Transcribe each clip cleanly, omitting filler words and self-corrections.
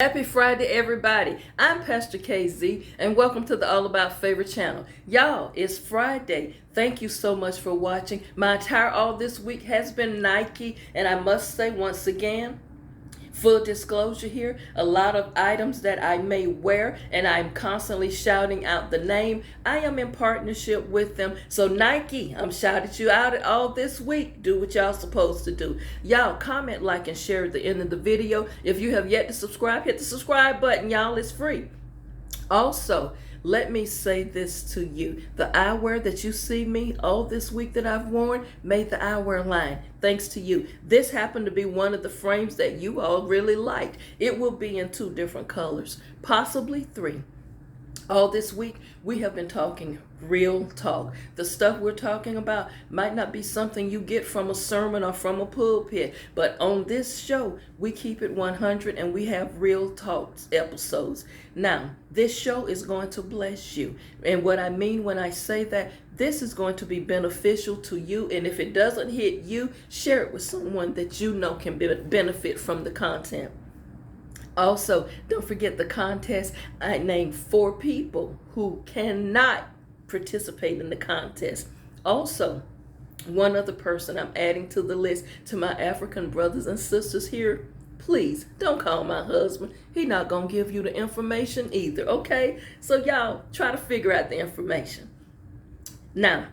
Happy Friday, everybody. I'm Pastor KZ, and welcome to the All About Favorite channel. Y'all, it's Friday. Thank you so much for watching. My entire all this week has been Nike, and I must say once again, full disclosure here, a lot of items that I may wear, and I'm constantly shouting out the name. I am in partnership with them. So Nike, I'm shouting you out all this week. Do what y'all supposed to do. Y'all comment, like, and share at the end of the video. If you have yet to subscribe, hit the subscribe button. Y'all, it's free. Also, let me say this to you. The eyewear that you see me all this week that I've worn made the eyewear line. Thanks to you. This happened to be one of the frames that you all really liked. It will be in 2 different colors, possibly 3. All this week, we have been talking real talk. The stuff we're talking about might not be something you get from a sermon or from a pulpit, but on this show, we keep it 100 and we have real talks episodes. Now, this show is going to bless you. And what I mean when I say that, this is going to be beneficial to you. And if it doesn't hit you, share it with someone that you know can benefit from the content. Also, don't forget the contest. I named 4 people who cannot participate in the contest. Also, one other person I'm adding to the list. To my African brothers and sisters here, please don't call my husband. He's not going to give you the information either, okay? So y'all try to figure out the information. Now,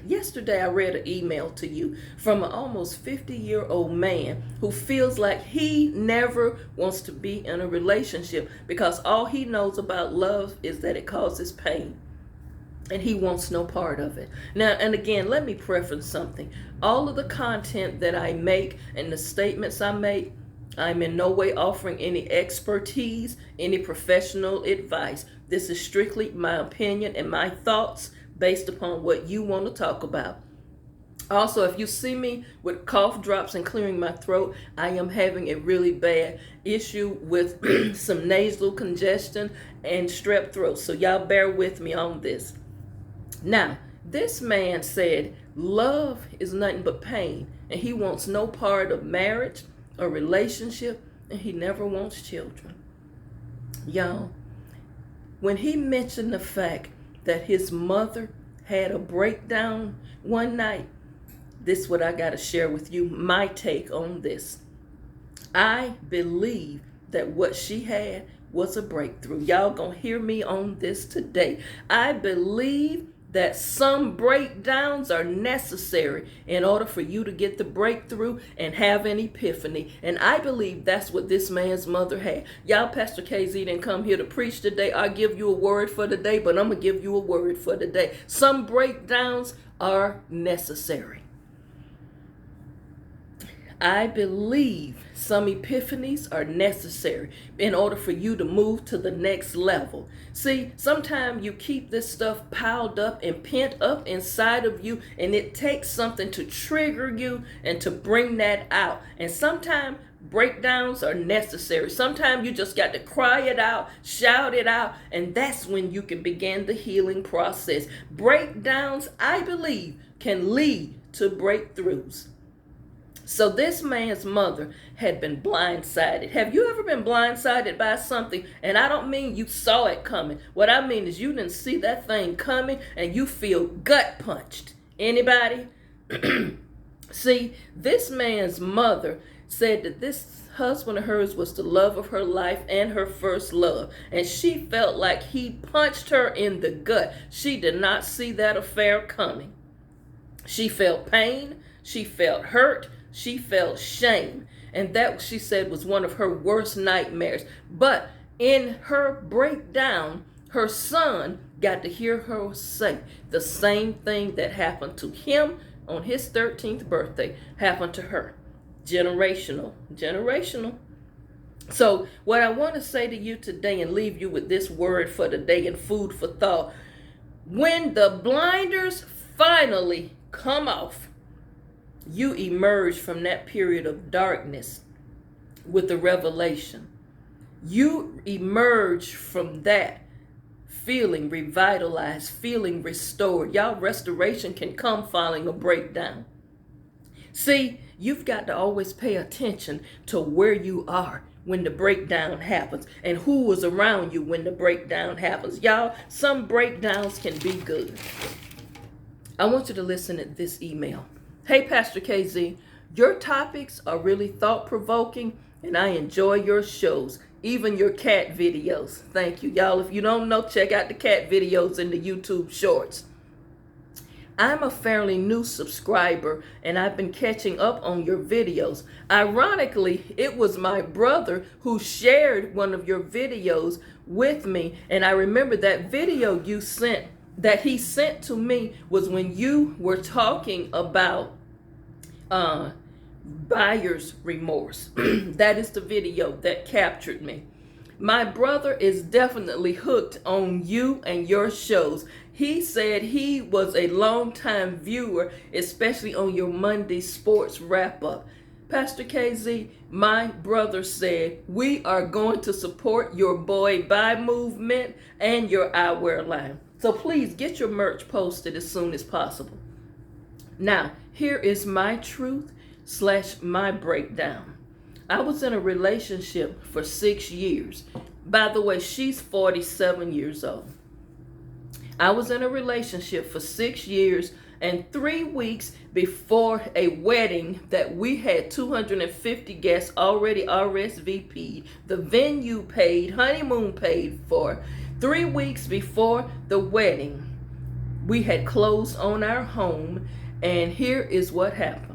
yesterday I read an email to you from an almost 50-year-old man who feels like he never wants to be in a relationship because all he knows about love is that it causes pain. And he wants no part of it. Now, and again, let me preference something. All of the content that I make and the statements I make, I'm in no way offering any expertise, any professional advice. This is strictly my opinion and my thoughts based upon what you want to talk about. Also, if you see me with cough drops and clearing my throat, I am having a really bad issue with some nasal congestion and strep throat. So y'all bear with me on this. Now, this man said love is nothing but pain, and he wants no part of marriage or relationship, and he never wants children. Y'all, when he mentioned the fact that his mother had a breakdown one night, this is what I got to share with you, my take on this. I believe that what she had was a breakthrough. Y'all gonna hear me on this today. I believe that some breakdowns are necessary in order for you to get the breakthrough and have an epiphany. And I believe that's what this man's mother had. Y'all, Pastor KZ didn't come here to preach today. I'll give you a word for the day, but I'm going to give you a word for the day. Some breakdowns are necessary. I believe some epiphanies are necessary in order for you to move to the next level. See, sometimes you keep this stuff piled up and pent up inside of you, and it takes something to trigger you and to bring that out. And sometimes breakdowns are necessary. Sometimes you just got to cry it out, shout it out, and that's when you can begin the healing process. Breakdowns, I believe, can lead to breakthroughs. So this man's mother had been blindsided. Have you ever been blindsided by something? And I don't mean you saw it coming. What I mean is you didn't see that thing coming and you feel gut punched. Anybody? See, this man's mother said that this husband of hers was the love of her life and her first love. And she felt like he punched her in the gut. She did not see that affair coming. She felt pain. She felt hurt. She felt shame, and that, she said, was one of her worst nightmares. But in her breakdown, her son got to hear her say the same thing that happened to him on his 13th birthday happened to her. Generational. So what I want to say to you today and leave you with this word for the day and food for thought, when the blinders finally come off, you emerge from that period of darkness with a revelation. You emerge from that feeling revitalized, feeling restored. Y'all, restoration can come following a breakdown. See, you've got to always pay attention to where you are when the breakdown happens, and who was around you when the breakdown happens. Y'all, some breakdowns can be good. I want you to listen to this email. Hey, Pastor KZ, your topics are really thought-provoking, and I enjoy your shows, even your cat videos. Thank you, y'all. If you don't know, check out the cat videos in the YouTube shorts. I'm a fairly new subscriber, and I've been catching up on your videos. Ironically, it was my brother who shared one of your videos with me, and I remember that video that he sent to me was when you were talking about buyer's remorse. That is the video that captured me. My brother is definitely hooked on you and your shows. He said he was a longtime viewer, especially on your Monday sports wrap-up. Pastor KZ, my brother said, we are going to support your Boy Buy movement and your I Wear line. So please get your merch posted as soon as possible. Now, here is my truth / my breakdown. I was in a relationship for 6 years. By the way, she's 47 years old. I was in a relationship for 6 years, and 3 weeks before a wedding that we had 250 guests already RSVP'd, the venue paid, honeymoon paid for. 3 weeks before the wedding, we had closed on our home, and here is what happened.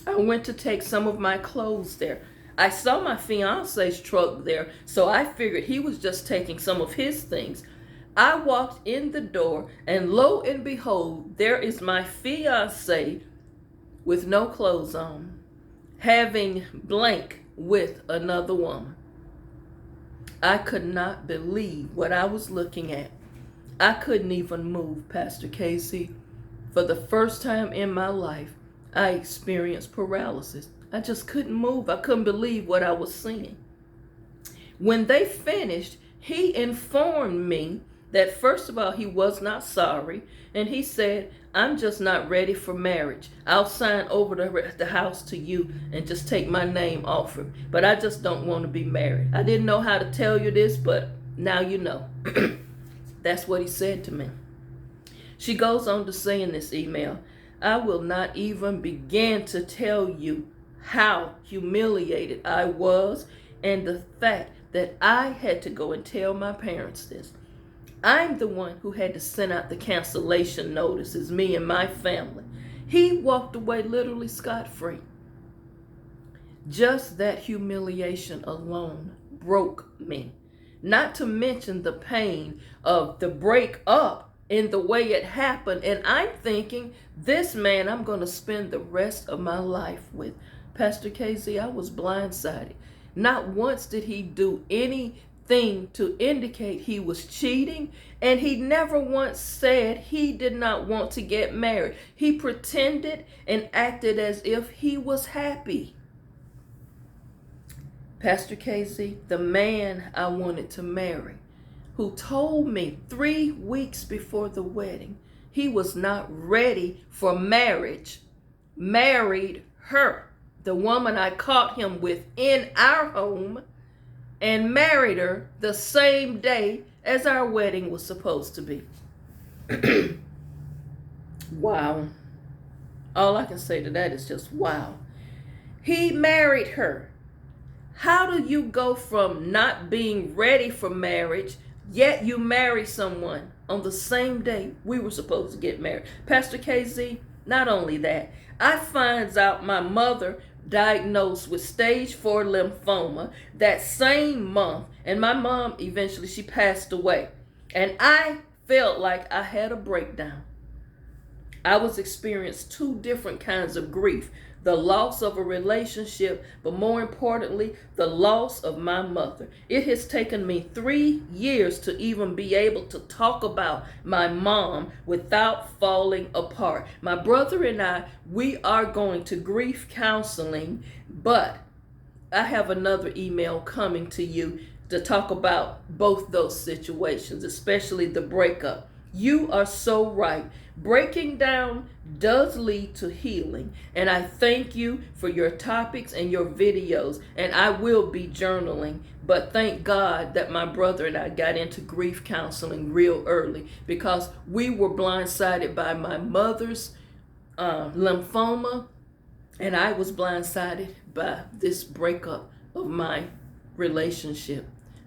I went to take some of my clothes there. I saw my fiance's truck there, so I figured he was just taking some of his things. I walked in the door, and lo and behold, there is my fiance with no clothes on, having blank with another woman. I could not believe what I was looking at. I couldn't even move, Pastor Casey. For the first time in my life, I experienced paralysis. I just couldn't move. I couldn't believe what I was seeing. When they finished, he informed me that first of all, he was not sorry. And he said, I'm just not ready for marriage. I'll sign over the house to you and just take my name off it. But I just don't want to be married. I didn't know how to tell you this, but now you know. That's what he said to me. She goes on to say in this email, I will not even begin to tell you how humiliated I was and the fact that I had to go and tell my parents this. I'm the one who had to send out the cancellation notices, me and my family. He walked away literally scot-free. Just that humiliation alone broke me. Not to mention the pain of the breakup in the way it happened. And I'm thinking, this man I'm going to spend the rest of my life with. Pastor KZ, I was blindsided. Not once did he do anything to indicate he was cheating, and he never once said he did not want to get married. He pretended and acted as if he was happy. Pastor KZ, the man I wanted to marry, who told me 3 weeks before the wedding he was not ready for marriage, married her, the woman I caught him with in our home, and married her the same day as our wedding was supposed to be. Wow. All I can say to that is just wow. He married her. How do you go from not being ready for marriage, yet you marry someone on the same day we were supposed to get married? Pastor KZ, not only that, I finds out my mother diagnosed with stage 4 lymphoma that same month, and my mom eventually, she passed away, and I felt like I had a breakdown. I was experiencing 2 different kinds of grief: the loss of a relationship, but more importantly, the loss of my mother. It has taken me 3 years to even be able to talk about my mom without falling apart. My brother and I, we are going to grief counseling, but I have another email coming to you to talk about both those situations, especially the breakup. You are so right. Breaking down does lead to healing. And I thank you for your topics and your videos. And I will be journaling. But thank God that my brother and I got into grief counseling real early, because we were blindsided by my mother's lymphoma. And I was blindsided by this breakup of my relationship.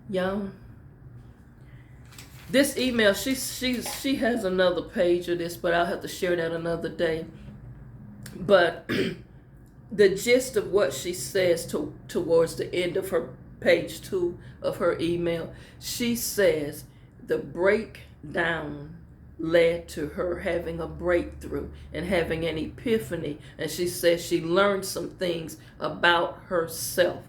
Y'all, this email, she has another page of this, but I'll have to share that another day. But the gist of what she says towards the end of her page 2 of her email, she says the breakdown led to her having a breakthrough and having an epiphany. And she says she learned some things about herself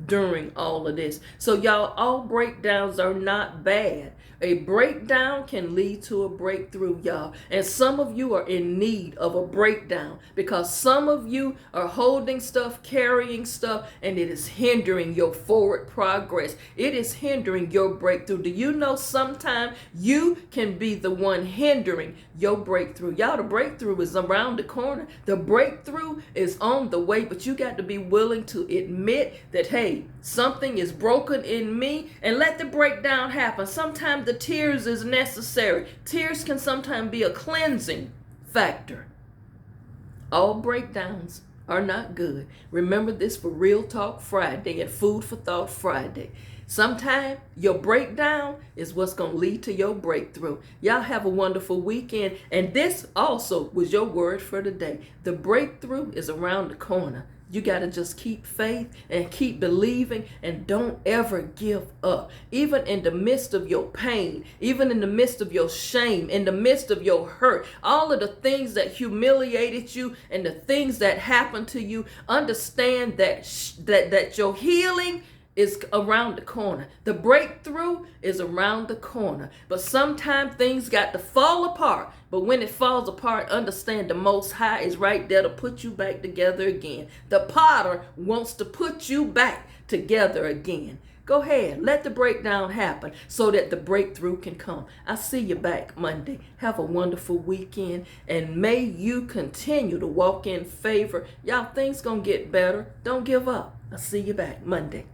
during all of this. So y'all, all breakdowns are not bad. A breakdown can lead to a breakthrough, y'all. And some of you are in need of a breakdown, because some of you are holding stuff, carrying stuff, and it is hindering your forward progress. It is hindering your breakthrough. Do you know sometimes you can be the one hindering your breakthrough? Y'all, the breakthrough is around the corner. The breakthrough is on the way, but you got to be willing to admit that, hey, something is broken in me, and let the breakdown happen. Sometimes the tears is necessary. Tears can sometimes be a cleansing factor. All breakdowns are not good. Remember this for Real Talk Friday and Food for Thought Friday. Sometimes your breakdown is what's going to lead to your breakthrough. Y'all have a wonderful weekend. And this also was your word for today. The breakthrough is around the corner. You got to just keep faith and keep believing, and don't ever give up. Even in the midst of your pain, even in the midst of your shame, in the midst of your hurt, all of the things that humiliated you and the things that happened to you, understand that your healing is around the corner. The breakthrough is around the corner. But sometimes things got to fall apart. But when it falls apart, understand the Most High is right there to put you back together again. The potter wants to put you back together again. Go ahead, let the breakdown happen so that the breakthrough can come. I'll see you back Monday. Have a wonderful weekend, and may you continue to walk in favor. Y'all, things gonna get better. Don't give up. I'll see you back Monday.